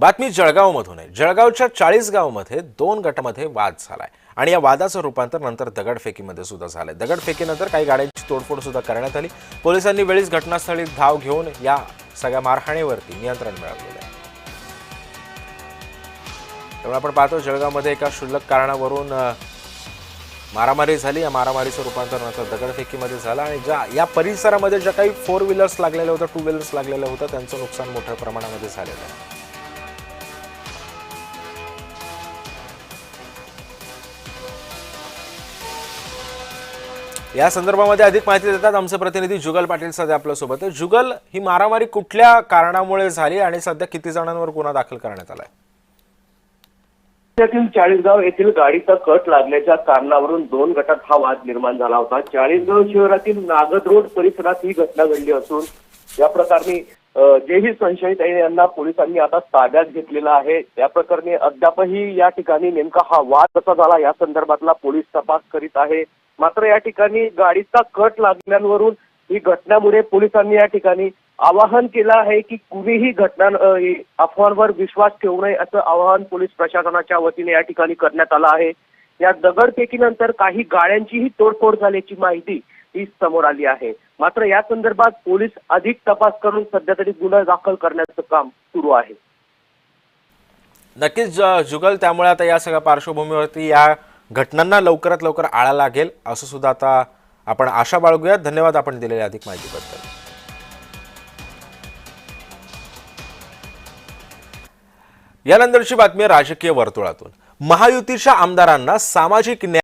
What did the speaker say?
बातमी जळगावमधून आहे। जळगावच्या 40 गावामध्ये 2 गटामध्ये वाद झालाय आणि या वादाचं रूपांतर नंतर दगडफेकीमध्ये सुद्धा झालंय। दगडफेकीनंतर काही गाड्यांची तोडफोड सुद्धा करण्यात आली। पोलिसांनी वेळीच घटनास्थळी धाव घेऊन या सगळ्या मारहाणीवरती नियंत्रण मिळवलेलं आहे। त्यामुळे आपण पाहतो जळगावमध्ये एका क्षुल्लक कारणावरून मारामारी झाली। या मारामारीचं रूपांतर नंतर दगडफेकीमध्ये झालं आणि या परिसरामध्ये ज्या काही 4 व्हीलर्स लागलेल्या होत्या, 2 व्हीलर्स लागलेल्या होत्या, त्यांचं नुकसान मोठ्या प्रमाणामध्ये झालेलं आहे। या संदर्भामध्ये अधिक माहिती देतात आमचे प्रतिनिधी जुगल पाटील सध्या आपल्या सोबत आहे। जुगल, ही मारामारी कुठल्या कारणामुळे झाली आणि सध्या किती जणांवर गुन्हा दाखल करण्यात आलाय? त्यातील 40गाव येथील गाडीचा कट लागल्याच्या कारणावरून 2 गटात हा वाद निर्माण झाला होता। 40गाव शहरातील नागद रोड परिसरात ही घटना घडली असून या प्रकरणी जेही संशयित आहे यांना पोलिसांनी आता ताब्यात घेतलेला आहे। या प्रकरणी अद्यापही या ठिकाणी नेमका हा वाद कसा झाला या संदर्भातला पोलीस तपास करीत आहे। मात्र या ठिकाणी गाडीचा कट लागल्यावरून ही घटनामुळे पोलिसांनी या ठिकाणी आवाहन केलं आहे की कुणीही अफवांवर विश्वास ठेवू नये असं आवाहन पोलीस प्रशासनाच्या वतीने या ठिकाणी करण्यात आलं आहे। या दगडफेकीनंतर काही गाड्यांचीही तोडफोड झाल्याची माहिती ही समोर आली आहे। मात्र या संदर्भात पोलीस अधिक तपास करून सध्या तरी गुन्हा दाखल करण्याचं काम सुरू आहे। नक्कीच जुगल, त्यामुळे आता या सगळ्या पार्श्वभूमीवरती या घटनांना लवकरात लवकर आळा लागेल असं सुद्धा आता आपण आशा बाळगूया। धन्यवाद आपण दिलेल्या अधिक माहितीबद्दल। यानंतरची बातमी राजकीय वर्तुळातून। महायुतीच्या आमदारांना सामाजिक न्याय